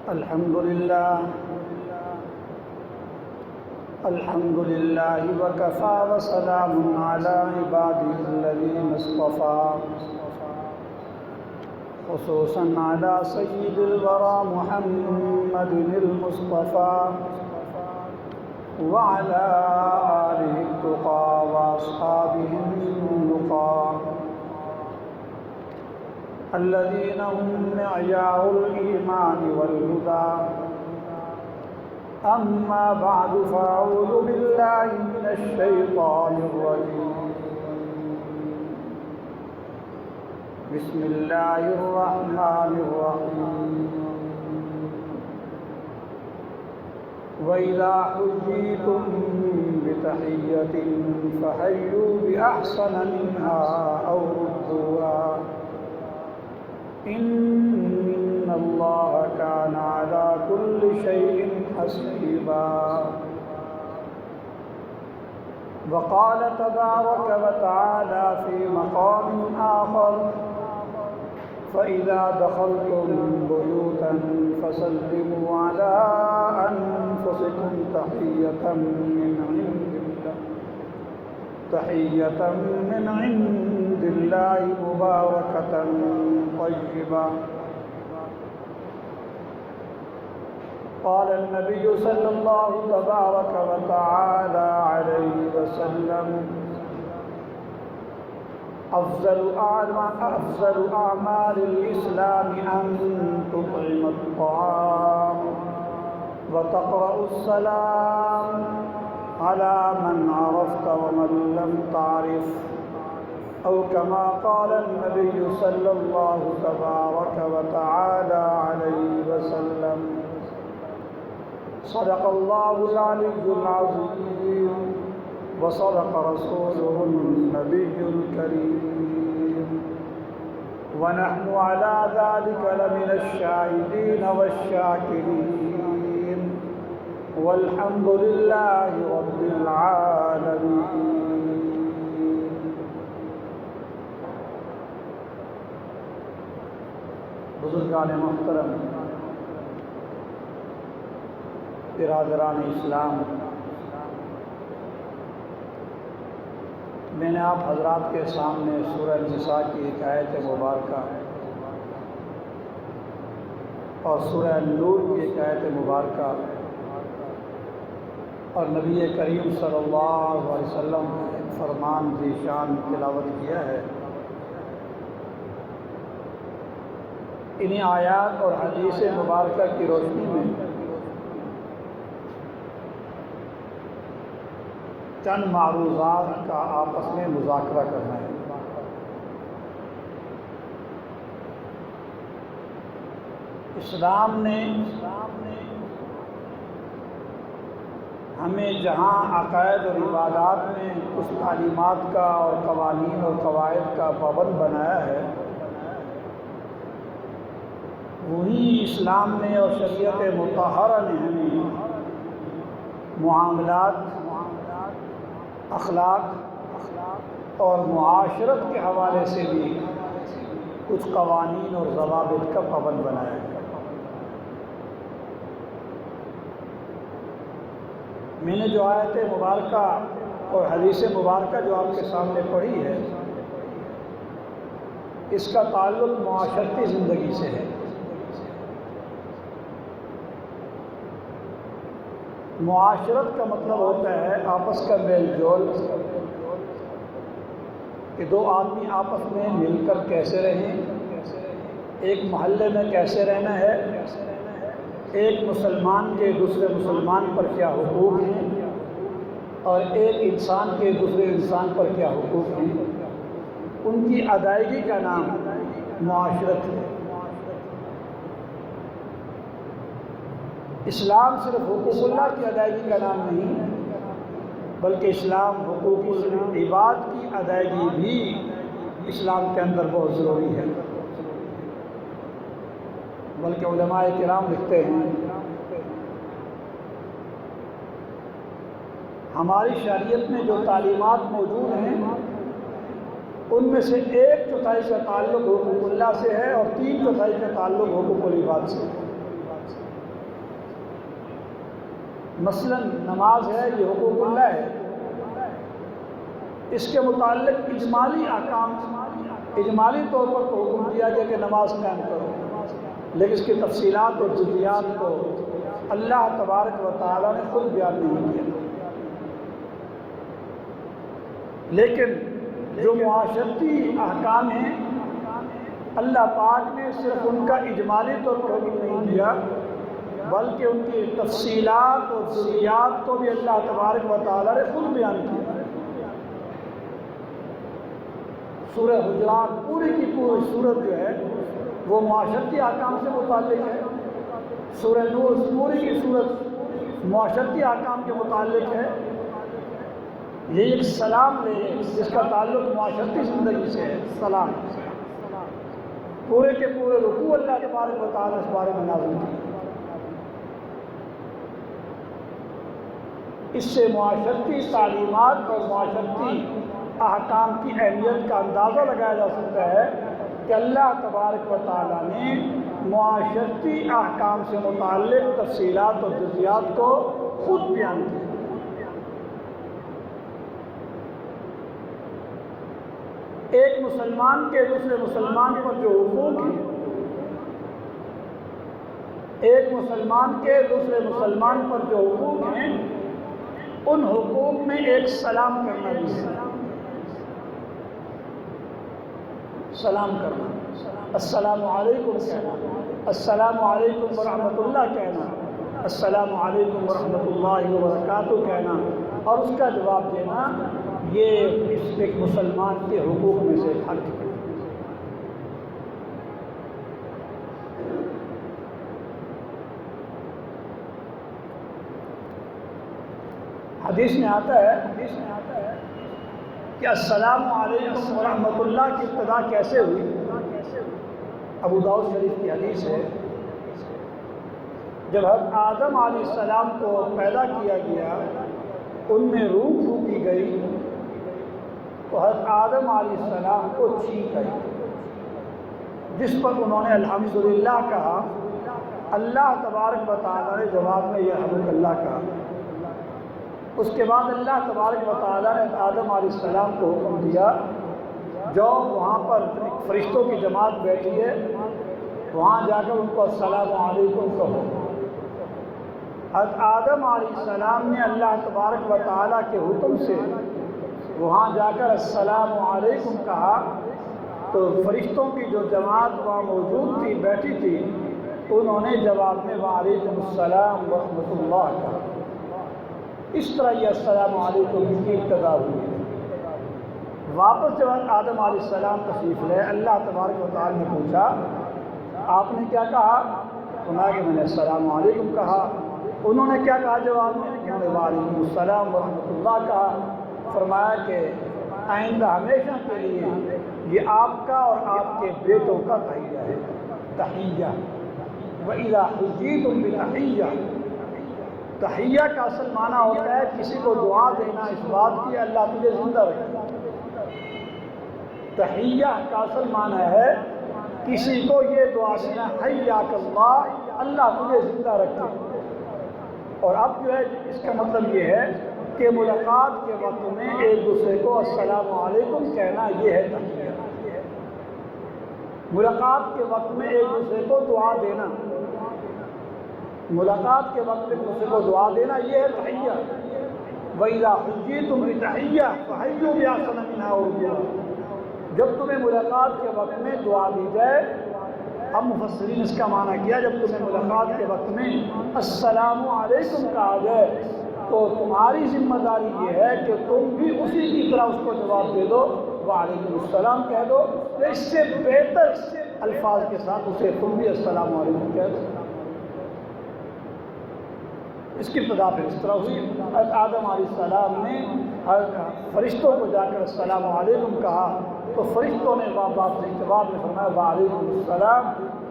الحمد لله وكفى وسلام على عباده الذين اصطفى خصوصا على سيد الورى محمد المصطفى وعلى آله التقى وأصحابه النقى الذين هم معيار الإيمان والهدى. أما بعد فأعوذ بالله من الشيطان الرجيم. بسم الله الرحمن الرحيم. وإذا حييتم بتحية فحيوا بأحسن منها أو ردوها إن الله كان على كل شيء حسيبا. وقال تبارك وتعالى في مقام آخر: فإذا دخلتم بيوتا فسلموا على أنفسكم تحية من عند الله مباركة طيبة. قال النبي صلى الله تبارك وتعالى عليه وسلم: أفضل أعمال الإسلام أن تطعم الطعام وتقرأ السلام على من عرفت ومن لم تعرف، أو كما قال النبي صلى الله تبارك وتعالى عليه وسلم. صدق الله العلي العظيم وصدق رسوله النبي الكريم، ونحن على ذلك لمن الشاهدين والشاكرين، والحمد لله رب العالمين. بزرگان محترم، برادران اسلام، میں نے آپ حضرات کے سامنے سورہ نساء کی ایک آیت مبارکہ اور سورہ نور کی ایک آیت مبارکہ اور نبی کریم صلی اللہ علیہ وسلم کا فرمان ذیشان تلاوت کیا ہے. انہیں آیات اور حدیث مبارکہ کی روشنی میں چند معروضات کا آپس میں مذاکرہ کرنا ہے. اسلام نے ہمیں جہاں عقائد اور عبادات میں کچھ تعلیمات کا اور قوانین اور قواعد کا پابند بنایا ہے، وہی اسلام نے اور شریعت مطہرہ نے ہمیں معاملات، اخلاق اور معاشرت کے حوالے سے بھی کچھ قوانین اور ضوابط کا پابند بنایا ہے. میں نے جو آیت مبارکہ اور حدیث مبارکہ جو آپ کے سامنے پڑھی ہے، اس کا تعلق معاشرتی زندگی سے ہے. معاشرت کا مطلب ہوتا ہے آپس کا میل جول، کہ دو آدمی آپس میں مل کر کیسے رہیں، ایک محلے میں کیسے رہنا ہے، ایک مسلمان کے دوسرے مسلمان پر کیا حقوق ہیں اور ایک انسان کے دوسرے انسان پر کیا حقوق ہیں، ان کی ادائیگی کا نام معاشرت ہے. اسلام صرف حقوق اللہ کی ادائیگی کا نام نہیں، بلکہ اسلام حقوق العباد کی ادائیگی بھی اسلام کے اندر بہت ضروری ہے. بلکہ علماء کرام لکھتے ہیں ہماری شریعت میں جو تعلیمات موجود ہیں ان میں سے 1/4 کا تعلق حقوق اللہ سے ہے اور 3/4 کا تعلق حقوق العباد سے ہے. مثلا نماز ہے، یہ حقوق اللہ ہے، اس کے متعلق اجمالی احکام، اجمالی طور پر تو حکم دیا گیا کہ نماز قائم کرو، لیکن اس کی تفصیلات اور جزیات کو اللہ تبارک و تعالیٰ نے خود بیان نہیں کیا۔ لیکن جو معاشرتی احکام ہیں اللہ پاک نے صرف ان کا اجمالی طور پر حکم نہیں دیا، بلکہ ان کی تفصیلات اور جزیات کو بھی اللہ تبارک و تعالیٰ نے خود بیان کیا۔ سورہ حجرات پوری کی پوری سورت جو ہے وہ معاشرتی احکام سے متعلق ہے، سورہ نور پوری کی سورت معاشرتی احکام کے متعلق ہے۔ یہ ایک سلام لے جس کا تعلق معاشرتی زندگی سے ہے، سلام، پورے کے پورے رکوع اللہ تبارک و تعالیٰ اس بارے میں نازل کی۔ اس سے معاشرتی تعلیمات اور معاشرتی احکام کی اہمیت کا اندازہ لگایا جا سکتا ہے کہ اللہ تبارک و تعالیٰ نے معاشرتی احکام سے متعلق تفصیلات اور جزیات کو خود بیان کیا۔ ایک مسلمان کے دوسرے مسلمان پر جو حقوق ہیں، ایک مسلمان کے دوسرے مسلمان پر جو حقوق ہیں، ان حقوق میں ایک سلام کرنا بھی ہے، سلام کرنا، السلام علیکم کہنا، السلام علیکم ورحمۃ اللہ کہنا، السلام علیکم ورحمۃ اللہ وبرکاتہ کہنا اور اس کا جواب دینا، یہ اس ایک مسلمان کے حقوق میں سے حق ہے۔ حدیث میں آتا ہے کہ السلام علیکم ورحمۃ اللہ کی ابتدا کیسے ہوئی؟ ابو داؤد شریف کی حدیث ہے، جب حضرت آدم علیہ السلام کو پیدا کیا گیا، ان میں روح پھونکی گئی تو حضرت آدم علیہ السلام کو چھینک آئی، جس پر انہوں نے الحمدللہ کہا۔ اللہ تبارک و تعالیٰ نے جواب میں یرحمک اللہ کہا۔ اس کے بعد اللہ تبارک و تعالیٰ نے آدم علیہ السلام کو حکم دیا، جو وہاں پر فرشتوں کی جماعت بیٹھی ہے وہاں جا کر ان کو السلام علیکم کہو۔ حضرت آدم علیہ السلام نے اللہ تبارک و تعالیٰ کے حکم سے وہاں جا کر السلام علیکم کہا تو فرشتوں کی جو جماعت وہاں موجود تھی، بیٹھی تھی، انہوں نے جواب میں وعلیکم السلام ورحمۃ اللہ کہا۔ اس طرح یہ السلام علیکم کی ابتدا ہوئی۔ واپس جب آدم علیہ السلام تشریف لے، اللہ تبارک و تعالیٰ نے پوچھا آپ نے کیا کہا؟ فرمایا کہ میں نے السلام علیکم کہا۔ انہوں نے کیا کہا جواب میں؟ انہوں نے وعلیکم السلام ورحمۃ اللہ کہا۔ فرمایا کہ آئندہ ہمیشہ کے لیے یہ آپ کا اور آپ کے بیٹوں کا تحیہ ہے، تحیہ۔ وَإِذَا حُيِّيتُم بِتَحِيَّةٍ، تحیہ کا اصل معنی ہوتا ہے کسی کو دعا دینا اس بات کی اللہ تجھے زندہ رکھے۔ تحیہ کا اصل معنی ہے کسی کو یہ دعا دینا حیاک اللہ، اللہ تجھے زندہ رکھے۔ اور اب جو ہے اس کا مطلب یہ ہے کہ ملاقات کے وقت میں ایک دوسرے کو السلام علیکم کہنا، یہ ہے تحیہ۔ ملاقات کے وقت میں ایک دوسرے کو دعا دینا، ملاقات کے وقت میں ایک دوسرے کو دعا دینا، یہ ہے تحیہ۔ وَإِذَا حُيِّيتُم بِتَحِيَّةٍ فَحَيُّوا بِأَحْسَنَ مِنْهَا أَوْ رُدُّوهَا، جب تمہیں ملاقات کے وقت میں دعا دی جائے، اب مفسرین اس کا معنی کیا، جب تمہیں ملاقات کے وقت میں السلام علیکم کہا جائے تو تمہاری ذمہ داری یہ ہے کہ تم بھی اسی کی طرح اس کو جواب دے دو، وعلیکم السلام کہہ دو، اس سے بہتر الفاظ کے ساتھ اسے تم بھی السلام علیکم کہہ دو۔ اس کی ابتدا پھر اس طرح ہوئی، حضرت آدم علیہ السلام نے فرشتوں کو جا کر السلام علیکم کہا تو فرشتوں نے جواب میں فرمایا وعلیکم السلام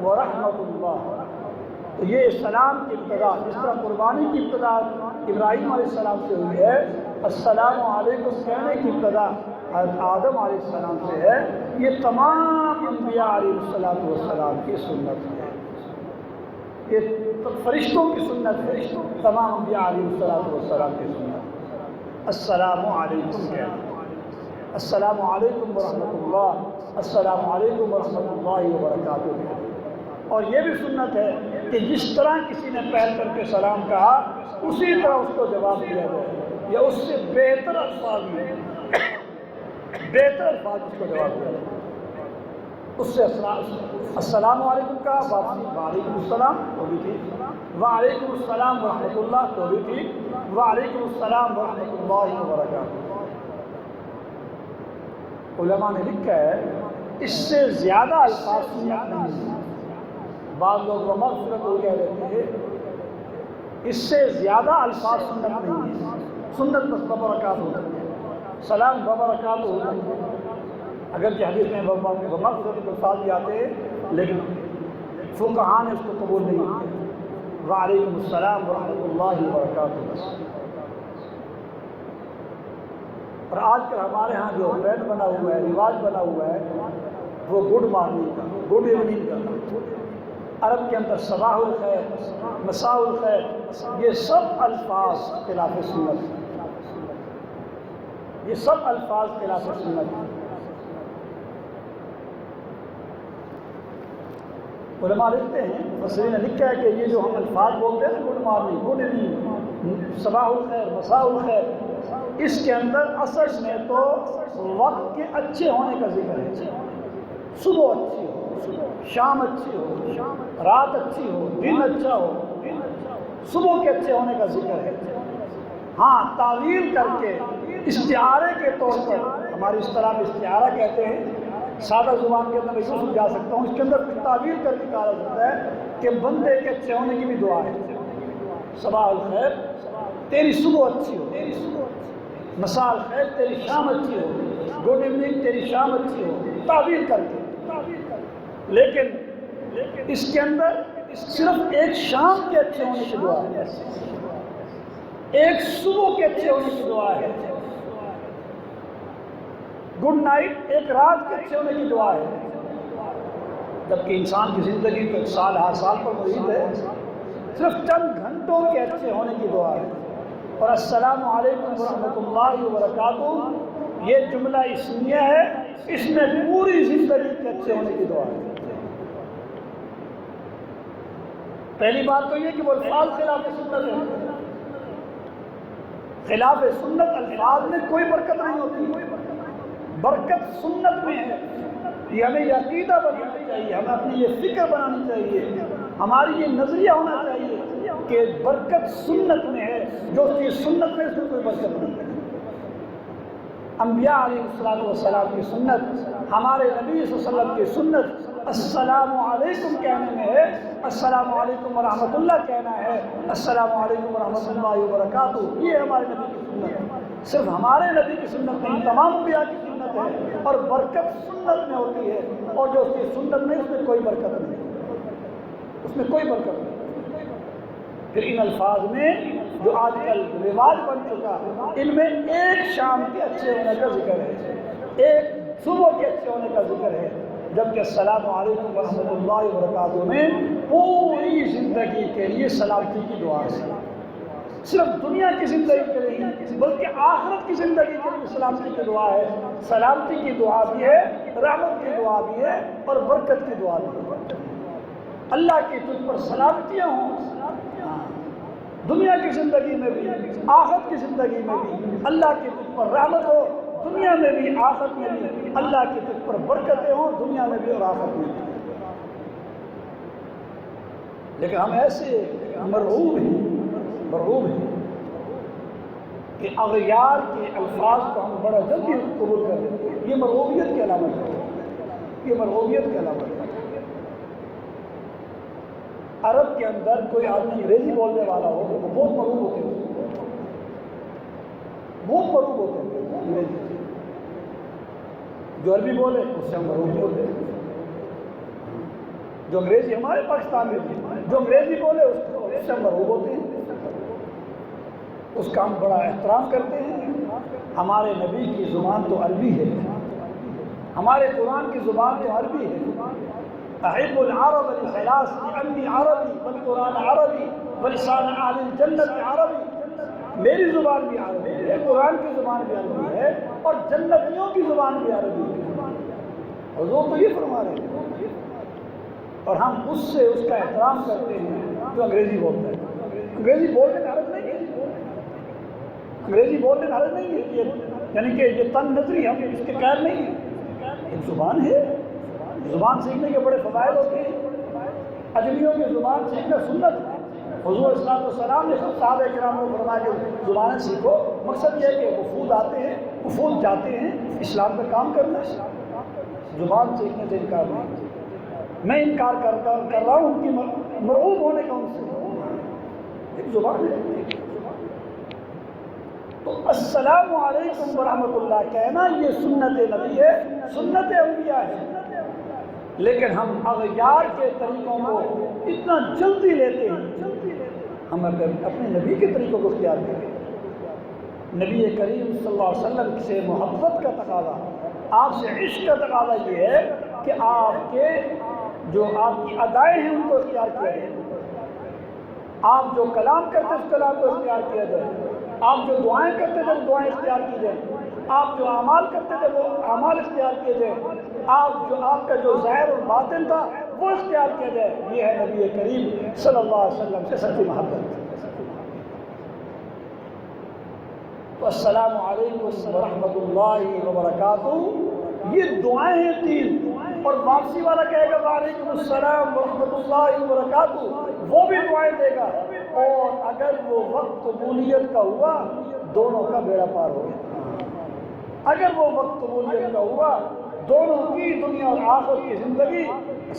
ورحمۃ اللہ۔ تو یہ سلام کی ابتدا، جس طرح قربانی کی ابتدا ابراہیم علیہ السلام سے ہوئی ہے، السلام علیکم کہنے کی ابتدا حضرت آدم علیہ السلام سے ہے۔ یہ تمام انبیاء علیہ السلام کی سنت ہے، یہ فرشتوں کی سنت ہے، تمام انبیاء علیہ السلام کی سنت۔ السلام علیکم کہنا، السلام علیکم ورحمۃ اللہ، السلام علیکم ورحمۃ اللہ وبرکاتہ۔ اور یہ بھی سنت ہے کہ جس طرح کسی نے پہل کر کے سلام کہا اسی طرح اس کو جواب دیا جائے، یا اس سے بہتر الفاظ میں اس کو جواب دیا جائے۔ اس سے السلام علیکم کہا، واپسی وعلیکم السلام تو بھی ٹھیک، وعلیکم السلام ورحمۃ اللہ تو بھی ٹھیک، وعلیکم السلام ورحمۃ اللہ وبرکاتہ۔ علماء نے لکھا ہے اس سے زیادہ الفاظ سنت نہیں ہے۔ بعض لوگ مغفرت ہو گیا رہتے ہیں، اس سے زیادہ الفاظ سنت نہیں ہے۔ سنت بس ببرکاتہ ہوتا ہے، سلام ببرکاتہ ہوتا ہے، اگرچہ حدیث میں مغفرت کے الفاظ بھی آتے ہیں لیکن فقہاء نے اس کو قبول نہیں کیا۔ وعلیکم السلام ورحمۃ اللہ وبرکاتہ بس۔ اور آج کل ہمارے ہاں جو ٹرینڈ بنا ہوا ہے، رواج بنا ہوا ہے، وہ گڈ مارننگ کا، گڈ ایوننگ کا۔ عرب کے اندر صباح الخیر، مساء الخیر، یہ سب الفاظ خلاف سنت، یہ سب الفاظ خلاف سنت۔ علماء لکھتے ہیں، مفسرین نے لکھا ہے کہ یہ جو ہم الفاظ بولتے ہیں گڈ مارننگ، گڈ ایوننگ، صباح الخیر، مساء الخیر، اس کے اندر اصل میں تو وقت کے اچھے ہونے کا ذکر ہے۔ صبح اچھی ہو، شام اچھی ہو، رات اچھی ہو، دن اچھا ہو، صبح کے اچھے ہونے کا ذکر ہے۔ ہاں، تعویل کر کے استعارے کے طور پر، ہماری اس طرح میں استعارہ کہتے ہیں، سادہ زبان کے اندر میں یوں سمجھا سکتا ہوں، اس کے اندر تعویل کر کے کہا جاتا ہے کہ بندے کے اچھے ہونے کی بھی دعا ہے۔ صباح الخیر، تیری صبح اچھی ہو، مساء الخیر، تیری شام اچھی ہو، گڈ ایوننگ، تیری شام اچھی ہو، تعویل کر کے۔ لیکن اس کے اندر صرف ایک شام کے اچھے ہونے کی دعا ہے، ایک صبح کے اچھے ہونے کی دعا ہے، گڈ نائٹ ایک رات کے اچھے ہونے کی دعا ہے۔ جبکہ انسان کی زندگی تو سال ہر سال پر محیط ہے، صرف چند گھنٹوں کے اچھے ہونے کی دعا ہے۔ اور السلام علیکم ورحمۃ اللہ وبرکاتہ یہ جملہ اسمیہ ہے، اس میں پوری زندگی کے اچھے ہونے کی دعا ہے۔ پہلی بات تو یہ کہ وہ الفاظ خلاف سنت ہے، خلاف سنت الفاظ میں کوئی برکت نہیں ہوتی، برکت سنت میں ہے۔ یہ ہمیں یہ عقیدہ بنانا چاہیے، ہمیں اپنی یہ فکر بنانی چاہیے، ہماری یہ نظریہ ہونا چاہیے کہ برکت سنت میں ہے، جو چیز سنت میں اس میں کوئی برکت نہیں ہے۔ انبیاء علیہ السلام کی سنت، ہمارے نبی صلی اللہ علیہ وسلم کی سنت، السلام علیکم کہنے میں ہے، السلام علیکم ورحمۃ اللہ کہنا ہے، السلام علیکم ورحمۃ اللہ وبرکاتہ، یہ ہمارے نبی کی سنت ہے۔ صرف ہمارے نبی کی سنت نہیں، تمام انبیاء کی سنت ہے، اور برکت سنت میں ہوتی ہے، اور جو اس کی سنت نہیں اس میں کوئی برکت نہیں، اس میں کوئی برکت نہیں۔ پھر ان الفاظ میں جو آج کل رواج بن چکا، ان میں ایک شام کے اچھے ہونے کا ذکر ہے، ایک صبح کے اچھے ہونے کا ذکر ہے، جبکہ السلام علیکم ورحمۃ اللہ وبرکاتہ میں پوری زندگی کے لیے سلامتی کی دعا ہے۔ صرف دنیا کی زندگی کے لیے نہیں بلکہ آخرت کی زندگی کے لیے سلامتی کی دعا ہے۔ سلامتی کی دعا بھی ہے، رحمت کی دعا بھی ہے، اور برکت کی دعا بھی ہے۔ اللہ کی تجھ پر سلامتیاں ہوں، دنیا کی زندگی میں بھی، آخرت کی زندگی میں بھی اللہ کی تجھ پر رحمت ہو، دنیا میں بھی آخرت میں بھی اللہ کی تجھ پر برکتیں ہوں، دنیا میں بھی اور آخرت میں بھی۔ لیکن ہم ایسے مرعوب ہیں کہ اغیار کے الفاظ کو ہم بڑا جلدی قبول کر لیتے ہیں۔ یہ مرعوبیت کی علامت ہے، یہ مرعوبیت کی علامت ہے۔ عرب کے اندر کوئی آدمی انگریزی بولنے والا ہو وہ بہت مرعوب ہوتے ہیں، بہت مرعوب ہوتے ہیں انگریزی۔ جو عربی بولے اس سے ہم مرعوب ہوتے ہیں، جو انگریزی ہمارے پاکستان میں بھی جو انگریزی بولے اس سے ہم مرعوب ہوتے ہیں، اس کا ہم بڑا احترام کرتے ہیں۔ ہمارے نبی کی زبان تو عربی ہے، ہمارے قرآن کی زبان تو عربی ہے، احب العرب لثلاث لأنی عربی والقرآن عربی ولسان اہل الجنت عربی. میری زبان بھی عربی ہے، قرآن کی زبان بھی عربی ہے، اور جنتیوں کی زبان بھی عربی ہے. حضور تو یہ فرما رہے ہیں، اور ہم اس کا احترام کرتے ہیں جو انگریزی بولتا ہے. انگریزی بولنے میں حرج نہیں ہے، انگریزی بولنے میں حرج نہیں ہے، یعنی کہ یہ تن نظری ہم اس کے قائل نہیں ہیں. ایک زبان ہے، زبان سیکھنے کے بڑے فوائد ہوتے ہیں. اجمیوں کی زبان سیکھنا سنت ہے. حضور صلی اللہ علیہ وسلم نے خود صحابہ کرام کو فرمایا کہ زبانیں سیکھو. مقصد یہ ہے کہ وفود آتے ہیں، وفود جاتے ہیں، اسلام کا کام کرنا ہے. زبان سیکھنے سے انکار نہیں. میں انکار کر رہا ہوں ان کی مرعوب ہونے کا ان سے. ایک زبان ہے. تو السلام علیکم ورحمۃ اللہ کہنا یہ سنت نبی ہے، سنت انبیاء ہے. لیکن ہم اغیار کے طریقوں کو اتنا جلدی لیتے ہیں. ہم اپنے نبی کے طریقوں کو اختیار کریں. نبی کریم صلی اللہ علیہ وسلم سے محبت کا تقاضا، آپ سے عشق کا تقاضا یہ ہے کہ آپ کی ادائیں ہیں ان کو اختیار کیا جائے. آپ جو کلام کرتے اس کلام کو اختیار کیا جائے. آپ جو دعائیں کرتے تھے وہ دعائیں اختیار کی جائیں. آپ جو اعمال کرتے تھے وہ اعمال اختیار کیے جائیں. آپ کا جو ظاہر اور باطن تھا وہ اختیار کیا جائے. یہ ہے نبی کریم صلی اللہ علیہ وسلم سے سچی محبت. تو السلام علیکم ورحمۃ اللہ وبرکاتہ یہ دعائیں ہیں 3. اور واپسی والا کہے گا وعلیکم السلام ورحمۃ اللہ وبرکاتہ، وہ بھی دعائیں دے گا. اور اگر وہ وقت قبولیت کا ہوا دونوں کا بیڑا پار ہو گیا. اگر وہ وقت قبولیت کا ہوا دونوں کی دنیا اور آخرت کی زندگی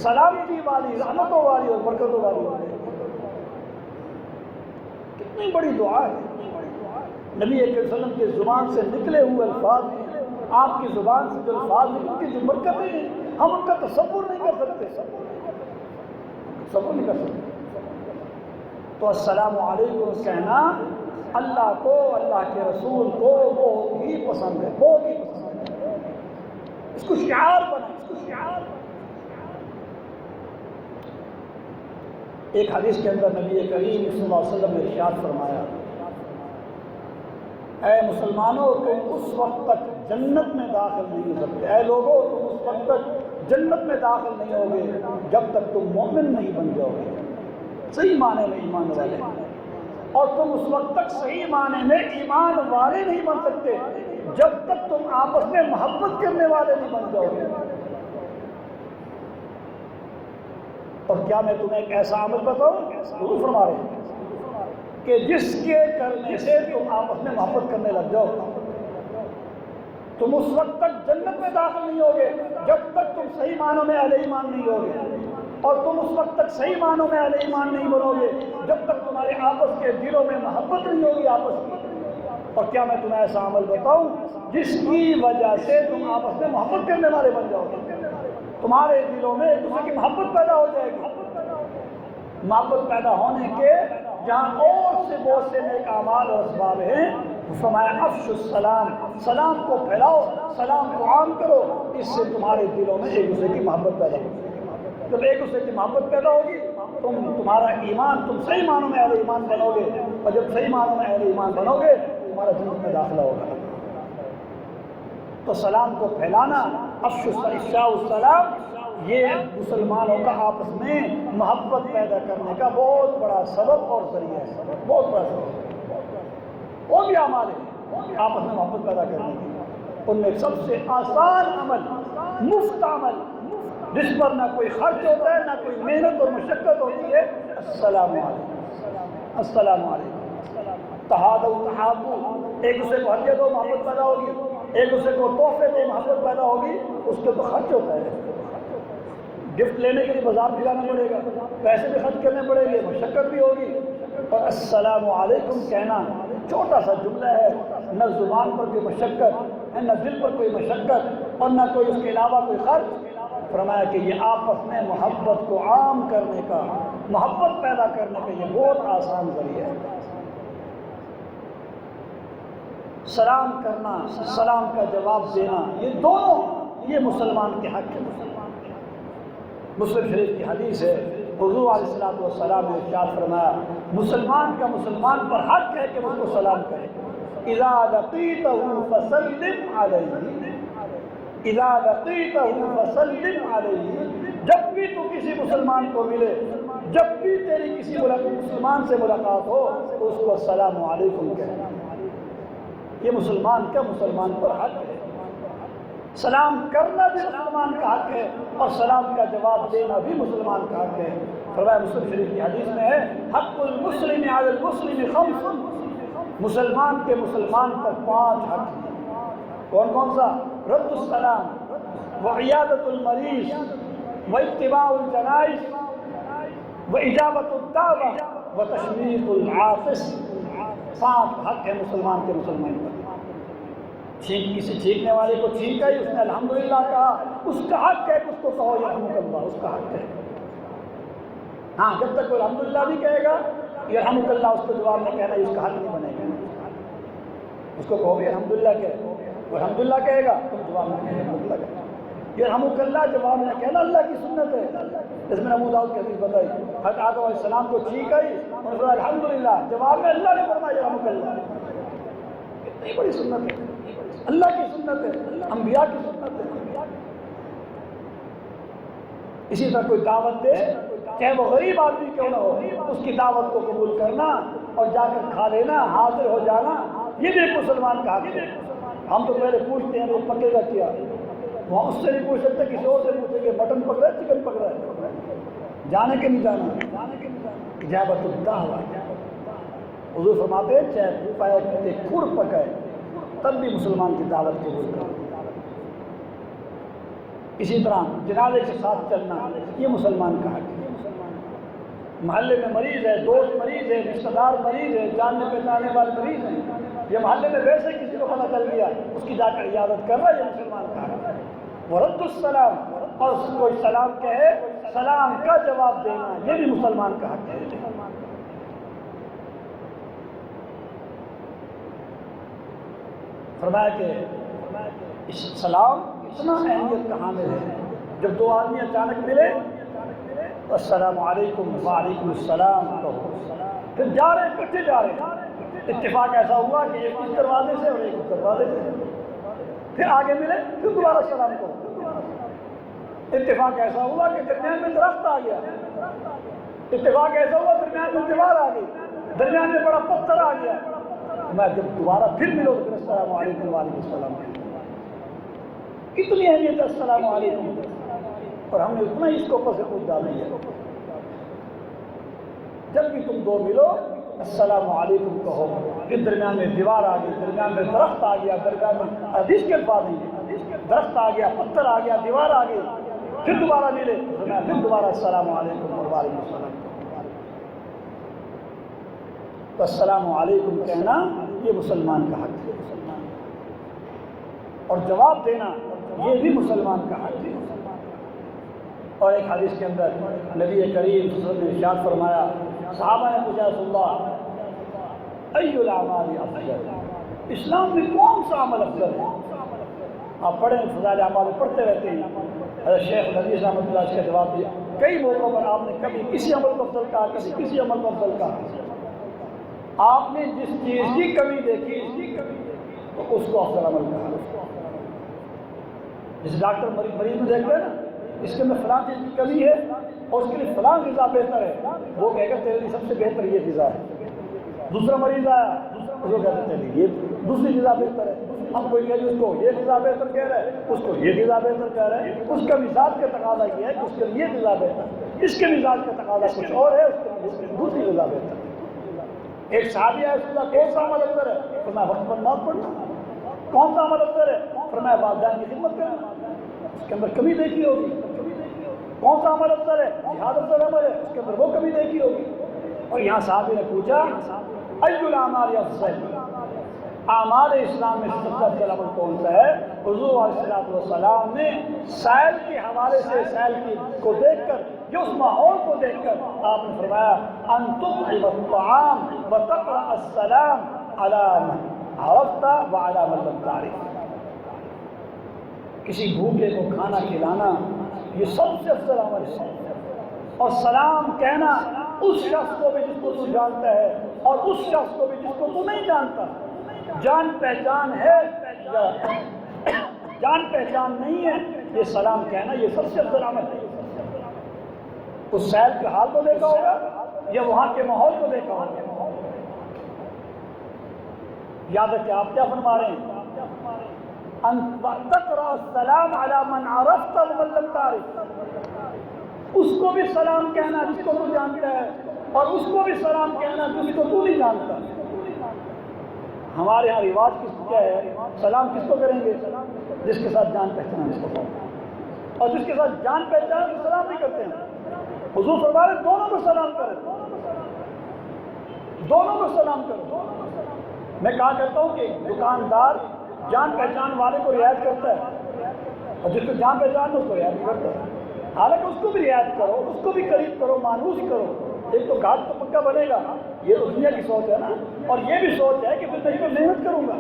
سلامتی والی، رحمتوں والی اور برکتوں والی ہو گئی. کتنی بڑی دعا ہے. نبی صلی اللہ علیہ وسلم کی زبان سے نکلے ہوئے الفاظ ہیں، آپ کی زبان سے جو الفاظ ہیں ان کی جو برکتیں ہیں ہم ان کا تصور نہیں کر سکتے. تصور نہیں کر سکتے. تو السلام علیکم کہنا اللہ کو، اللہ کے رسول کو بہت ہی پسند ہے، بہت ہی پسند ہے. اس کو شعار بنائیں، اس کو شعار. ایک حدیث کے اندر نبی کریم صلی اللہ علیہ وسلم نے ارشاد فرمایا، اے مسلمانوں تم اس وقت تک جنت میں داخل نہیں ہو سکتے، اے لوگوں تم اس وقت تک جنت میں داخل نہیں ہوگے جب تک تم مومن نہیں بن جاؤ گے، صحیح معنی میں ایمان والے. اور تم اس وقت تک صحیح معنی میں ایمان والے نہیں بن سکتے جب تک تم آپس میں محبت کرنے والے نہیں بن جاؤ گے. اور کیا میں تمہیں ایک ایسا عمل بتاؤں؟ ضرور فرما رہے ہیں کہ جس کے کرنے سے تم آپس میں محبت کرنے لگ جاؤ. تم اس وقت تک جنت میں داخل نہیں ہوگے جب تک تم صحیح معنوں میں اہل ایمان نہیں ہوگے. اور تم اس وقت تک صحیح معنوں میں اہل ایمان نہیں بنو گے جب تک تمہارے آپس کے دلوں میں محبت نہیں ہوگی آپس کی. اور کیا میں تمہیں ایسا عمل بتاؤں جس کی وجہ سے تم آپس میں محبت کرنے والے بن جاؤ گے. تمہارے دلوں میں ایک دوسرے کی محبت پیدا ہو جائے گی. محبت پیدا ہونے کے جہاں اور سے بہت سے نیک اعمال اور اسباب ہیں، فرمایا افشوا السلام، سلام کو پھیلاؤ، سلام کو عام کرو. اس سے تمہارے دلوں میں ایک دوسرے کی محبت پیدا ہوگی. جب ایک دوسرے کی محبت پیدا ہوگی تمہارا ایمان، تم صحیح معنوں میں اہل ایمان بنو گے. اور جب صحیح معنوں میں اہل ایمان بنو گے تمہارا جنت میں داخلہ ہوگا. تو سلام کو پھیلانا، افشوا السلام، یہ مسلمانوں کا آپس میں محبت پیدا کرنے کا بہت بڑا سبب اور ذریعہ ہے. بہت بڑا سبب. اور بھی اعمال ہیں آپس میں محبت پیدا کرنے کے. ان میں سب سے آسان عمل، مفت عمل، جس پر نہ کوئی خرچ ہوتا ہے نہ کوئی محنت اور مشقت ہوتی ہے، السلام علیکم. السلام علیکم. تحادوا تحابوا، ایک دوسرے کو ہدیہ دو محبت پیدا ہوگی. ایک دوسرے کو تحفے دو محبت پیدا ہوگی. اس کے تو خرچ ہوتا ہے، گفٹ لینے کے لیے بازار بھی جانا پڑے گا، پیسے بھی خرچ کرنے پڑیں گے، مشقت بھی ہوگی. اور السلام علیکم کہنا چھوٹا سا جملہ ہے، نہ زبان پر کوئی مشقت ہے، نہ دل پر کوئی مشقت، اور نہ کوئی اس کے علاوہ کوئی خرچ. فرمایا کہ یہ آپس میں محبت کو عام کرنے کا، محبت پیدا کرنے کا یہ بہت آسان ذریعہ ہے. سلام کرنا، سلام کا جواب دینا، یہ دونوں یہ مسلمان کے حق ہے. مسلم شریف کی حدیث ہے، حضور علیہ السلام نے ارشاد فرمایا مسلمان کا مسلمان پر حق ہے کہ اس کو سلام کرے، اذا لقیتہ فسلم علیہ، اذا لقیتہ فسلم علیہ، جب بھی تو کسی مسلمان کو ملے، جب بھی تیری کسی مسلمان سے ملاقات ہو تو اس کو السلام علیکم کہنا۔ یہ مسلمان کا مسلمان پر حق ہے، سلام کرنا بھی مسلمان کا حق ہے اور سلام کا جواب دینا بھی مسلمان کا حق ہے۔ فرمایا مسلم شریف کی حدیث میں ہے حق المسلم علی المسلم خمس، مسلمان کے مسلمان پر 5 حق ہیں۔ کون کون سا؟ رد السلام، وعیادت المریض، واتباع الجنائز، واجابت الدعوہ، وتشمیت العاطس۔ 5 حق ہے مسلمان کے مسلمان پر۔ کسی چھینکنے والے کو چھینکا ہی اس نے الحمدللہ کہا، اس کا حق ہے کہ اس کو کہو یرحمک اللہ، اس کا حق ہے۔ ہاں جب تک وہ الحمدللہ نہیں کہے گا یرحمک اللہ اس کو جواب میں کہنا، اس کا حق نہیں بنے گا۔ اس کو کہو الحمدللہ کہ وہ الحمدللہ کہے گا، تم جواب میں کہے الحمدللہ کہے، یرحمک اللہ جواب میں کہنا اللہ کی سنت ہے۔ اس میں ابو داؤد کی حدیث بتائی، حضرت آدم علیہ السلام کو چھینکا ہی انہوں نے فرمایا الحمدللہ، جواب میں اللہ نے فرمایا یرحمک اللہ۔ کتنی بڑی سنت ہے، اللہ کی سنت ہے، انبیاء کی سنت ہے۔ اسی طرح کوئی دعوت دے، چاہے وہ غریب آدمی کیوں نہ ہو، اس کی دعوت کو قبول کرنا اور جا کر کھا لینا، حاضر ہو جانا، یہ بھی ایک مسلمان کا حق ہے۔ ہم تو پہلے پوچھتے ہیں وہ پکے گا کیا، وہاں اس سے نہیں پوچھ سکتے، کسی اور سے پوچھیں گے مٹن پکڑا ہے چکن پکڑا ہے، جانے کے نہیں جانا۔ اجابت الدعوہ، حضور فرماتے ہیں چاہے پائے کھر پکائے تب بھی مسلمان کی دعوت قبول کرو۔ اسی طرح جنازے کے ساتھ چلنا یہ مسلمان کا حق ہے۔ محلے میں مریض ہے، دوست مریض ہے، رشتہ دار مریض ہے، جاننے پہچانے والے مریض ہیں، یہ محلے میں ویسے کسی کو پتہ چل گیا اس کی جا کر عیادت کر رہا ہے، یہ مسلمان کا حق ہے۔ ورد السلام، اور کوئی سلام کہے سلام کا جواب دینا یہ بھی مسلمان کا حق ہے۔ فرمایا کہ اس سلام اتنا اہمیت کا حامل ہے، جب 2 آدمی اچانک ملے السلام علیکم وعلیکم السلام کہو، پھر جا رہے اکٹھے جا رہے، اتفاق ایسا ہوا کہ ایک اس دروازے سے اور ایک اس دروازے سے، پھر آگے ملے پھر دوبارہ سلام کہو، اتفاق ایسا ہوا کہ درمیان میں درخت آ گیا، اتفاق ایسا ہوا درمیان میں دیوار آ گئی، درمیان میں بڑا پتھر آ گیا، میں جب دوبارہ پھر ملو تو السلام علیکم وعلیکم السلام۔ کتنی اہمیت ہے السلام علیکم، اور ہم نے اتنا ہی اس کو اوپر سے کچھ ڈال دیا۔ جب بھی تم 2 ملو السلام علیکم کہو، پھر درمیان میں دیوار آ گئی، درمیان میں درخت آ گیا، درمیان میں حدیث کے الفاظ ہیں، درخت آ گیا، پتھر آ گیا، دیوار آ گئی، پھر دوبارہ ملے پھر دوبارہ السلام علیکم اور وعلیکم السلام۔ تو السلام علیکم کہنا یہ مسلمان کا حق ہے، اور جواب دینا یہ بھی مسلمان کا حق ہے۔ اور ایک حدیث کے اندر نبی کریم صلی اللہ علیہ وسلم نے ارشاد فرمایا، صحابہ نے پوچھا رسول اللہ ای الاعمال افضل، اسلام میں کون سا عمل افضل ہے؟ آپ پڑھیں فضائل اعمال پڑھتے رہتے ہیں، حضرت شیخ نبی رحمۃ اللہ اس کا جواب دیا، کئی موقعوں پر آپ نے کبھی کسی عمل کو افضل کہا، کسی عمل کو افضل کہا، آپ نے جس چیز کی کمی دیکھی تو اس کو افضل عمل کہا۔ جس ڈاکٹر مریض میں دیکھتے ہیں نا اس کے اندر فلاں چیز کی کمی ہے اور اس کے لیے فلاں غذا بہتر ہے، وہ کہے گا تیرے لیے سب سے بہتر یہ غذا ہے۔ دوسرا مریض آیا اس کو کہتے ہیں تیرے لیے یہ دوسری غذا بہتر ہے، ہم کوئی کہہ اس کو یہ غذا بہتر کہہ رہے ہیں، اس کو یہ غذا بہتر کہہ رہے ہیں، اس کا مزاج کا تقاضا یہ ہے کہ اس کے لیے یہ غذا بہتر ہے، اس کے مزاج کا تقاضا کچھ اور ہے، اس کے لیے دوسری غذا بہتر ہے۔ ایک صحابی ہے اس کا کون سا عمل افضل ہے؟ فرمایا وقت پر نماز پڑھنا۔ کون سا عمل افضل ہے؟ فرمایا والدین کی خدمت کرنا، اس کے اندر کمی دیکھی ہوگی۔ کون سا عمل افضل ہے؟ جہاد افضل عمل ہے، اس کے اندر وہ کمی دیکھی ہوگی۔ اور یہاں صحابی نے پوچھا ای الاعمال افضل، اعمال اسلام میں سب سے افضل عمل کون سا ہے؟ حضور علیہ السلام نے سائل کے حوالے سے سائل کو دیکھ کر، جو اس ماحول کو دیکھ کر آپ نے فرمایا ان تطعم الطعام وتقرأ السلام علی من عرفت وعلی من لم تعرف، کسی بھوکے کو کھانا کھلانا یہ سب سے افضل عمل ہے۔ اور سلام کہنا اس شخص کو بھی جس کو تو جانتا ہے اور اس شخص کو بھی جس کو تو نہیں جانتا، جان پہچان ہے یا جان پہچان نہیں ہے، یہ سلام کہنا یہ سب سے افضل عمل ہے۔ اس شہر کے حال کو دیکھا ہوگا یا وہاں کے ماحول کو دیکھا ہوگا؟ یاد ہے کہ آپ کیا فرما رہے ہیں؟ ان تقرأ السلام علی من عرفت ومن لم تعرف، اس کو بھی سلام کہنا جس کو تو جانتا ہے اور اس کو بھی سلام کہنا جس کو تو نہیں جانتا۔ ہمارے ہاں رواج کیا ہے؟ سلام کس کو کریں گے؟ جس کے ساتھ جان پہچان اس کو کریں، اور جس کے ساتھ جان پہچان کو سلام نہیں کرتے ہیں۔ حضور فرما رہے دونوں کو سلام کرو، دونوں کو سلام کرو۔ میں کہا کرتا ہوں کہ دکاندار جان پہچان والے کو رعایت کرتا ہے اور جس کو جان پہچان اس کو رعایت نہیں کرتا ہے، حالانکہ اس کو بھی رعایت کرو، اس کو بھی قریب کرو، مانوس کرو، ایک تو گھاٹ تو پکا بنے گا۔ یہ تو دنیا کی سوچ ہے نا، اور یہ بھی سوچ ہے کہ پھر میں اس کو محنت کروں گا،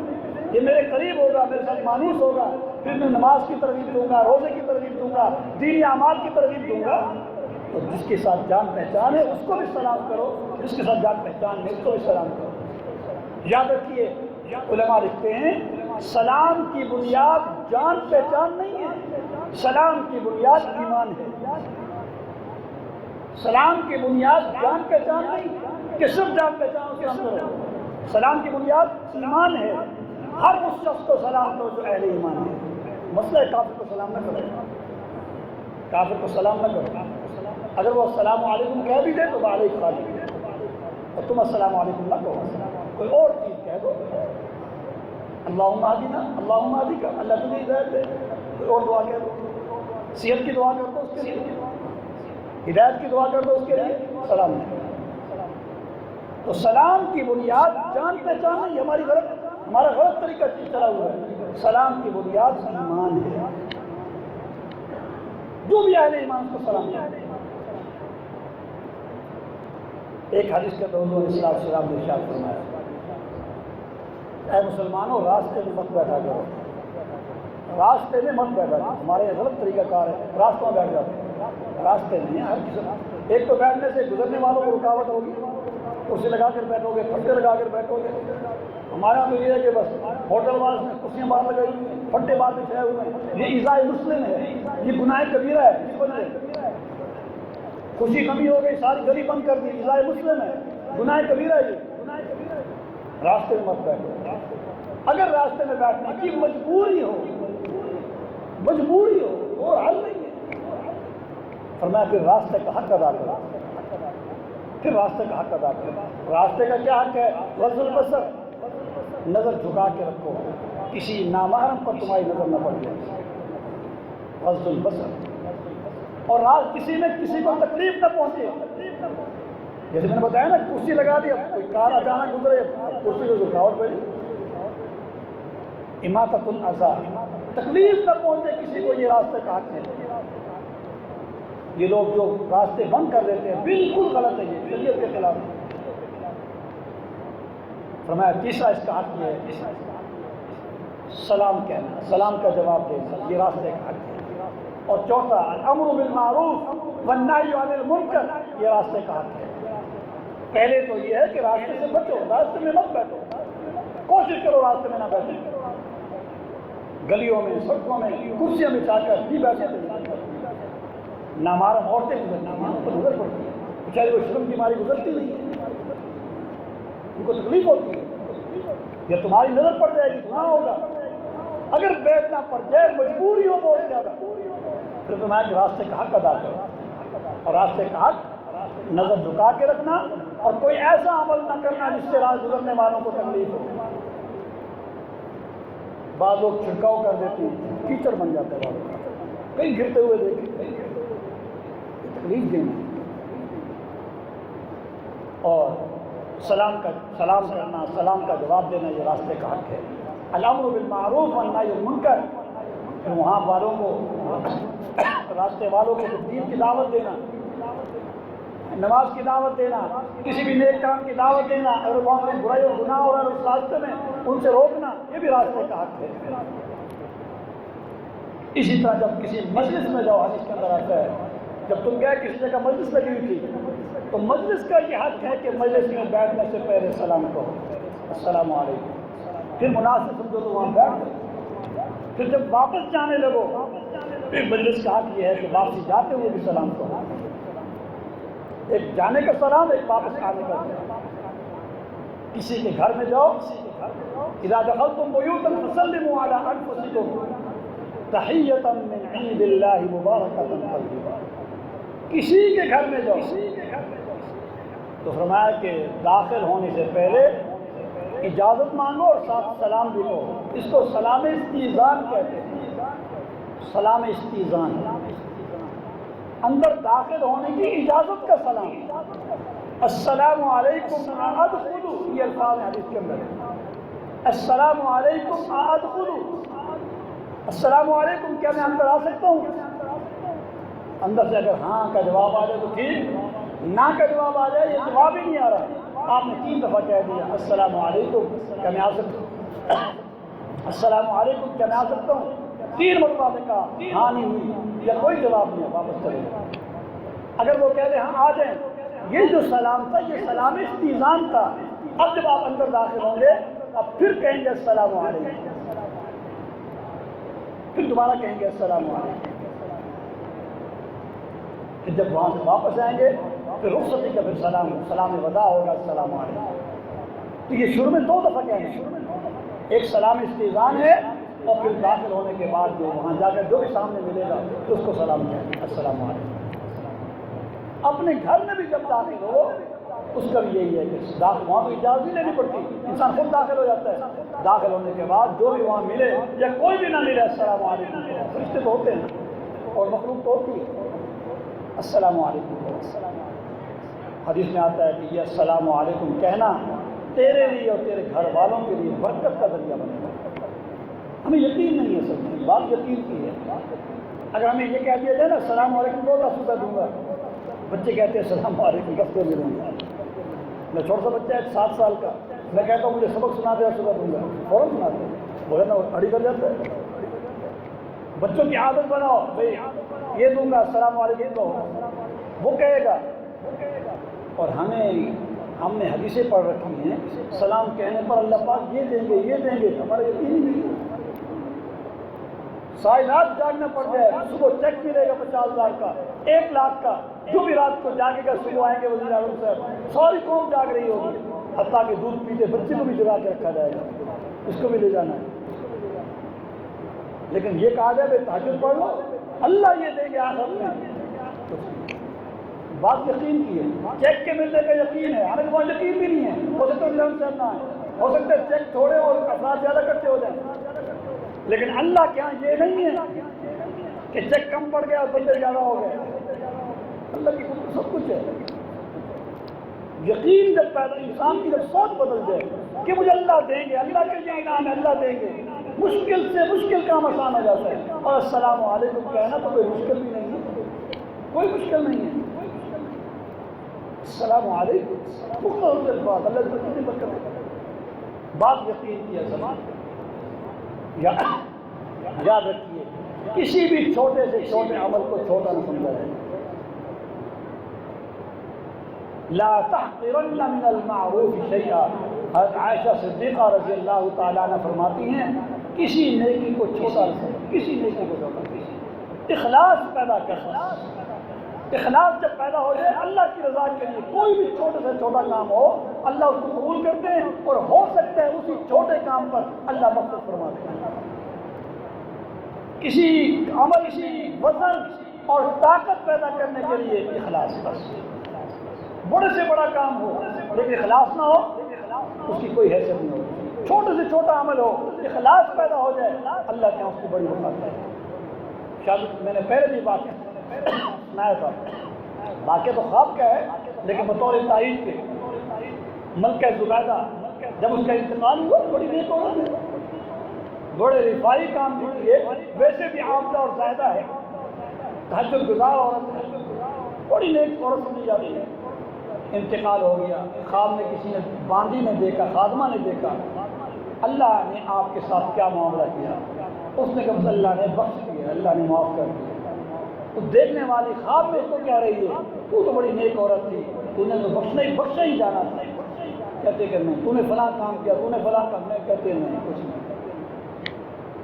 یہ میرے قریب ہوگا، میرے ساتھ مانوس ہوگا، پھر میں نماز کی ترغیب دوں گا، روزے کی ترغیب دوں گا، دینی اعمال کی ترغیب دوں گا۔ تو جس کے ساتھ جان پہچان ہے اس کو بھی سلام کرو، جس کے ساتھ جان پہچان ہے اس کو بھی سلام کرو۔ یاد رکھیے علماء لکھتے ہیں سلام کی بنیاد جان پہچان نہیں ہے، سلام کی بنیاد ایمان ہے۔ سلام کی بنیاد جان پہچان نہیں کہ صرف جان پہچان سے ہم کرو، سلام کی بنیاد ایمان ہے۔ ہر اس شخص کو سلام کرو جو اہل ایمان ہے۔ مسئلہ ہے کافر کو سلام نہ کرو، کافر کو سلام نہ کرو، اگر وہ السلام علیکم کہہ بھی دے تو وعلیکم السلام، اور تم السلام علیکم نہ کہو، کوئی اور چیز کہہ دو، اللہم اہدنا، اللہم اہدک، اللہ تجھے ہدایت دے، کوئی اور دعا کہہ دو، صحت کی دعا کر دو اس کے لیے، ہدایت کی دعا کر دو اس کے لیے، سلام نہیں۔ تو سلام کی بنیاد جان پہچان نہیں، ہمارا غلط طریقہ چلا ہوا ہے۔ سلام کی بنیاد ایمان ہے، جو بھی اہل ایمان کو سلام کرتے ہیں۔ ایک حدیث کے حضور علیہ السلام نے ارشاد فرمایا، اے مسلمانوں راستے میں مت بیٹھا کرو، راستے میں مت بیٹھا کرو۔ ہمارے یہ غلط طریقہ کار ہے، راستوں میں بیٹھ جاتے ہیں، راستے نہیں ہیں ہر کسی۔ ایک تو بیٹھنے سے گزرنے والوں کو رکاوٹ ہوگی، کرسی لگا کر بیٹھو گے، پھٹے لگا کر بیٹھو گے۔ ہمارے یہاں تو یہ ہے کہ بس ہوٹل والے نے کرسیاں باہر لگائی ہوئی ہیں، پھٹے باہر بچھائے ہوئے ہیں، یہ ایذاء مسلم ہے، یہ گناہ کبیرہ ہے۔ خوشی کمی ہو گئی، ساری گلی بند کر دی، ایذاء مسلم ہے، گناہ کبیرہ ہے۔ یہ راستے میں مت بیٹھو، اگر راستے میں بیٹھنے کی مجبوری ہو اور حل نہیں ہے، فرمایا پھر راستے کا حق ادا کرو، پھر راستے کا حق ادا کرو۔ راستے کا کیا حق ہے؟ غض البصر، نظر جھکا کے رکھو، کسی نامحرم پر تمہاری نظر نہ پڑ جائے، غض البصر۔ اور کسی میں کسی کو تکلیف نہ پہنچے، جیسے میں نے بتایا نا کرسی لگا دی، اب کوئی کار اچانک گزرے کرسی کو رکاوٹ پڑی، اماطۃ الاذی، تکلیف نہ پہنچے کسی کو، یہ راستے کا حق ہے۔ یہ لوگ جو راستے بند کر دیتے ہیں بالکل غلط ہے، یہ شریعت کے خلاف ہے۔ فرمایا تیسرا اس کا حق یہ ہے سلام کہنا، سلام کا جواب دینا، یہ راستے کا حق ہے۔ اور چوتھا الامر بالمعروف والنہی عن المنکر، یہ راستے کا حق ہے۔ پہلے تو یہ ہے کہ راستے سے بچو، راستے میں مت بیٹھو، کوشش کرو راستے میں نہ بیٹھو، گلیوں میں سڑکوں میں کرسیاں بچھا کر بھی بیٹھے تھے، نامحرم عورتیں گزرتی ہیں ان کو نظر پڑتی ہے، بیچاری وہ شرم کی ماری گزرتی نہیں ہے، ان کو تکلیف ہوتی ہے، یا تمہاری نظر پڑ جائے گی گناہ ہوگا۔ اگر بیٹھنا پڑ جائے مجبوری ہو بہت زیادہ، پھر تمہارے راستے کا حق ادا کرو، اور راستے کا حق نظر جھکا کے رکھنا، اور کوئی ایسا عمل نہ کرنا جس سے راہ گزرنے والوں کو تکلیف ہو۔ بعض لوگ چھڑکاؤ کر دیتے ہیں، کیچڑ بن جاتا ہے، والوں کا کہیں گرتے ہوئے دیکھیں، تکلیف دینا۔ اور سلام کرنا، سلام کا جواب دینا، یہ راستے کا حق ہے۔ الامر بالمعروف والنہی عن المنکر، وہاں والوں کو، راستے والوں کو دین کی دعوت دینا، نماز کی دعوت دینا، کسی بھی نیک کام کی دعوت دینا، اگر وہاں میں برائی اور گناہ ہو رہا ہے اس راستے میں ان سے روکنا، یہ بھی راستے کا حق ہے۔ اسی طرح جب کسی مجلس میں جاؤ، حدیث کے اندر آتا ہے جب تم گئے کسی جگہ مجلس لگی ہوئی تھی تو مجلس کا یہ حق ہے کہ مجلس میں بیٹھنے سے پہلے سلام کہو، السلام علیکم، پھر مناسب سمجھو تو وہاں بیٹھ جاؤ، پھر جب واپس جانے لگو پھر مجلس کا حق یہ ہے کہ واپسی جاتے ہوئے بھی سلام کہو، ایک جانے کا سلام، ایک واپس آنے کا سلام۔ کسی کے گھر میں جاؤ، اذا دخلتم بیوتا فسلموا علی انفسکم تحیۃ من عند اللہ مبارکۃ طیبہ، کسی کے گھر میں جاؤ تو فرمایا کہ داخل ہونے سے پہلے اجازت مانگو اور ساتھ سلام بھی کہو، اس کو سلام استئذان کہتے ہیں، سلام استئذان، اندر داخل ہونے کی اجازت کا سلام، السلام علیکم ادخلوا، یہ الفاظ ہیں حدیث کے اندر، السلام علیکم ادخلوا، السلام علیکم، کیا میں اندر آ سکتا ہوں؟ اندر سے اگر ہاں کا جواب آ جائے تو ٹھیک، نہ کا جواب آ جائے یہ جواب ہی نہیں آ رہا، آپ نے 3 دفعہ کہہ دیا السلام علیکم، کیا میں آ سکتا ہوں؟ السلام علیکم، کیا میں آ سکتا ہوں؟ 3 مرتبہ نے کہا، ہاں نہیں ہوئی یا کوئی جواب نہیں ہے، واپس چلے جائیں۔ اگر وہ کہہ دیں ہاں آ جائیں، یہ جو سلام تھا یہ سلام استئذان تھا، اب جب آپ اندر داخل ہوں گے اب پھر کہیں گے السلام علیکم، پھر دوبارہ کہیں گے السلام علیکم، پھر جب وہاں سے واپس آئیں گے پھر رخصتی کا پھر سلام وداع ہوگا، السلام علیکم۔ تو یہ شروع میں 2 دفعہ کہیں گے، ایک سلام استئذان ہے اور پھر داخل ہونے کے بعد جو وہاں جا کر جو بھی سامنے ملے گا تو اس کو سلام کہیں گے السلام علیکم۔ اپنے گھر میں بھی جب داخل ہو اس کا بھی یہی ہے کہ وہاں تو اجازت نہیں لینی پڑتی، انسان خود داخل ہو جاتا ہے، داخل ہونے کے بعد جو بھی وہاں ملے یا کوئی بھی نہ ملے السلام علیکم، فرشتے تو ہوتے ہیں اور مخلوق تو ہوتی ہے، السلام علیکم۔ حدیث میں آتا ہے کہ یہ السلام علیکم کہنا تیرے لیے اور تیرے گھر والوں کے لیے برکت کا ذریعہ بنے گا۔ ہمیں یقین نہیں ہے، سب بات یقین کی ہے، اگر ہمیں یہ کہہ دیا جائے نا السلام علیکم تو رسول دوں گا، بچے کہتے ہیں السلام علیکم کب کو ملوں گا، میں چھوٹا سا بچہ ہے 7 سال کا، میں کہتا ہوں مجھے سبق سنا دے صبح دوں گا، فوراً سناتے ہیں، بولے نا اڑی کر جاتا ہے۔ بچوں کی عادت بناؤ بھائی یہ دوں گا السلام علیکم تو وہ کہے گا، اور ہم نے حدیثیں پڑھ رکھی ہیں سلام کہنے پر اللہ پاک یہ دیں گے، ہمارا یقین ہی نہیں ہے، ساری رات جاگنا پڑ جائے، صبح چیک ملے گا 50,000 کا 1 لاکھ کا، جو بھی رات کو جاگے گا صبح آئیں گے وزیر اعظم صاحب، ساری قوم جاگ رہی ہوگی، حتیٰ کہ دودھ پیتے بچے کو بھی جگا کے رکھا جائے گا، اس کو بھی لے جانا ہے، لیکن یہ کہا جائے بھائی تہجد پڑھ لو اللہ یہ دیں گے آخر میں، بات یقین کی ہے، چیک کے ملنے کا یقین ہے، ہمیں وہاں یقین بھی نہیں ہے، ہو سکتا ہے سے نہ ہے، ہو سکتا ہے چیک تھوڑے اور افراد زیادہ کرتے ہو جائیں، لیکن اللہ کے یہاں یہ نہیں ہے کہ چیک کم پڑ گیا اور بندے زیادہ ہو گئے، اللہ کی قدرت سب کچھ ہے۔ یقین جب پیدا انسان کی جب سوچ بدل جائے کہ مجھے اللہ دیں گے، اللہ کے یہ انعام ہے، اللہ دیں گے، مشکل سے مشکل کام آسان ہو جاتا ہے، اور السلام علیکم کہنا تو کوئی مشکل بھی نہیں ہے، کوئی مشکل نہیں ہے، السلام علیکم مختلف بات، اللہ کی کتنی برکت ہے، بات یقین کی ہے سماج، یاد رکھیے کسی بھی چھوٹے سے چھوٹے عمل کو چھوٹا نہ سمجھا جائے، لا تحقرن من المعروف شیئا، حضرت عائشہ صدیقہ رضی اللہ تعالیٰ عنہ فرماتی ہیں کسی نیکی کو چھوٹا نہ سمجھو، کسی نیکی کو چھوٹا نہ سمجھو، اخلاص پیدا کرنا، اخلاص جب پیدا ہو جائے اللہ کی رضا کے لیے کوئی بھی چھوٹے سے چھوٹا کام ہو اللہ اس کو قبول کرتے ہیں، اور ہو سکتا ہے اسی چھوٹے کام پر اللہ مغفرت فرماتے ہیں، کسی عمل کی وزن اور طاقت پیدا کرنے کے لیے اخلاص، بس بڑے سے بڑا کام ہو لیکن اخلاص نہ ہو اس کی کوئی حیثیت نہیں ہوتی، چھوٹے سے چھوٹا عمل ہو اخلاص پیدا ہو جائے اللہ کے اس کو بڑی وقت ہے۔ شاید میں نے پہلے بھی واقعہ سنایا تھا، واقعہ تو خواب کا ہے لیکن بطور تائید کے، ملکہ زبیدہ جب اس کا انتقال ہوا بڑی نیک عورت ہے، بڑے رفائی کام بھی کیے، ویسے بھی عابدہ اور زاہدہ ہے، تہجد گزار عورت ہے، بڑی نیک عورت سمجھی جاتی ہے، انتقال ہو گیا، خواب میں کسی نے باندی نے دیکھا، خادمہ نے دیکھا، اللہ نے آپ کے ساتھ کیا معاملہ کیا، اس نے کہا اللہ نے بخش دیا، گیا, اللہ نے معاف کر دیا. تو دیکھنے والی خواب میں اس کو کہہ رہی ہے تو بڑی نیک عورت تھی, تو نے تو بخشا ہی جانا تھا. کہتے کہ نہیں, تو نے فلاں کام کیا, تو نے فلاں کام, نہیں کہتے نہیں کچھ نہیں.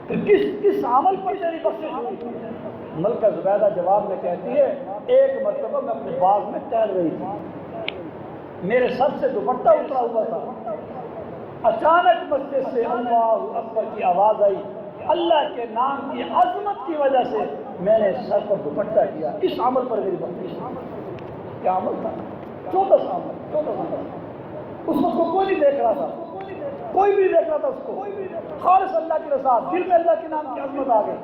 پھر کس عمل پر تیری بخشش ہوئی؟ ملکہ زبیدہ جواب میں کہتی ہے, ایک مرتبہ میں اپنے باغ میں ٹہل رہی تھی, میرے سر سے دوپٹہ اترا ہوا تھا, اچانک مسجد سے اللہ اکبر کی آواز آئی, اللہ کے نام کی عظمت کی وجہ سے میں نے سر پر دوپٹہ کیا, اس عمل پر میری بخشش. کیا عمل تھا؟ چھوٹا سا عمل. اس وقت کو کوئی نہیں دیکھ رہا تھا, کوئی بھی دیکھ رہا تھا اس کو, خالص اللہ کی رضا, دل میں اللہ کے نام کی عظمت آ گئی.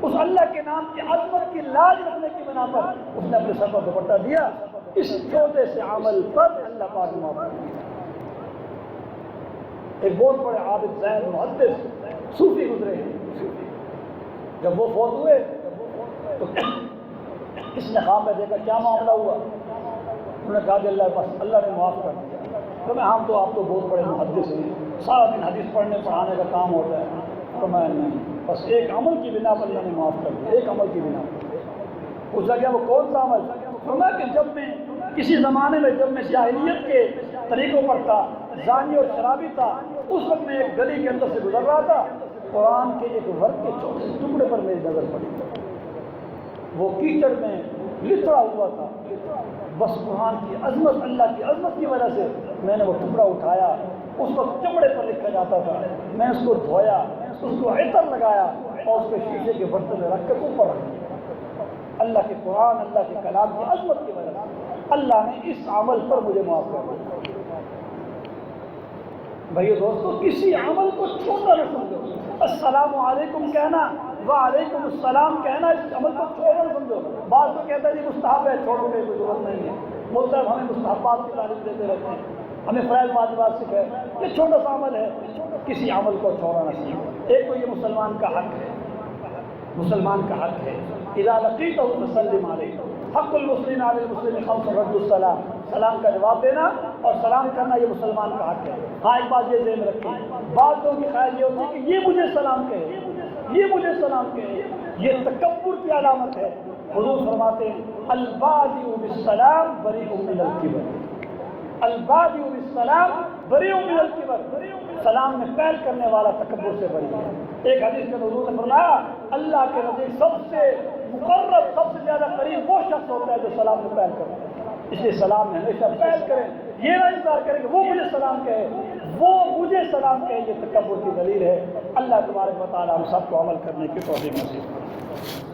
اس اللہ کے نام کی عظمت کی لاج رکھنے کی بنا پر اس نے اپنے سر پر دوپٹہ دیا. اس چھوٹے سے عمل پر اللہ پاک معاف کر دیا. ایک بہت بڑے عابد زاہد محدث صوفی گزرے ہیں, جب وہ فوت ہوئے تو اس نے خواب میں دیکھا, کیا معاملہ ہوا؟ انہوں نے کہا کہ اللہ نے معاف کر دیا. تو میں ہم تو آپ تو بہت بڑے محدث ہیں, سارا دن حدیث پڑھنے پڑھانے کا کام ہوتا ہے. تو میں نہیں, بس ایک عمل کی بنا پر اللہ نے معاف کر دیا, ایک عمل کی بنا پر. پوچھا گیا وہ کون سا عمل؟ فرمایا کہ جب میں کسی زمانے میں جب میں جاہلیت کے طریقوں پر تھا, زانی اور شرابی تھا, اس وقت میں ایک گلی کے اندر سے گزر رہا تھا, قرآن کے ایک ورق کے چھوٹے ٹکڑے پر میری نظر پڑی. وہ کیچڑ میں لتڑا ہوا تھا, بس قرآن کی عظمت, اللہ کی عظمت کی وجہ سے میں نے وہ ٹکڑا اٹھایا. اس وقت چمڑے پر لکھا جاتا تھا, میں اس کو دھویا, اس کو عطر لگایا اور اس کو شیشے کے برتن میں رکھ کر اوپر رکھ دیا. اللہ کے قرآن, اللہ کے کلام کی عظمت کی وجہ سے اللہ نے اس عمل پر مجھے معاف کر دیا. بھائی دوستو, کسی عمل کو چھوٹا نہ سمجھو. السلام علیکم کہنا, وعلیکم السلام کہنا, اس عمل کو چھوٹا نہ سمجھو. بعض کو کہتا ہے جی مستحب ہے, چھوڑو گے کوئی ضرورت نہیں ہے. بولتا ہے ہمیں مستحبات کی تعریف دیتے رہتے ہیں, ہمیں فرائض واجبات سکھائے. یہ چھوٹا سا عمل ہے, کسی عمل کو چھوڑا نہ سمجھو. ایک تو یہ مسلمان کا حق ہے, مسلمان کا حق ہے. اذا لقیتہ فسلم علیہ, حق المسلم علی المسلم خمس رد السلام, سلام کا جواب دینا اور سلام کرنا یہ مسلمان کا حق ہے. ہاں ایک بات یہ ذہن میں رکھیں, بعض لوگوں کی خیال یہ ہوتی ہے کہ یہ مجھے سلام کہے, یہ مجھے سلام کہے, یہ تکبر کی علامت ہے. حضور فرماتے ہیں البادئ بالسلام بریء من الکبر, البادئ بالسلام بریء من الکبر, سلام میں پہل کرنے والا تکبر سے بری ہے. ایک حدیث میں حضور نے فرمایا اللہ کے نزدیک سب سے مقرب, سب سے زیادہ قریب وہ شخص ہوتا ہے جو سلام میں پہل کرتا ہے. اس لیے سلام میں ہمیشہ پہل کریں, یہ نہ انتظار کریں کہ وہ مجھے سلام کہے, وہ مجھے سلام کہے. یہ تکبر کی دلیل ہے. اللہ تبارک و تعالی ہم سب کو عمل کرنے کی توفیق نصیب کرے.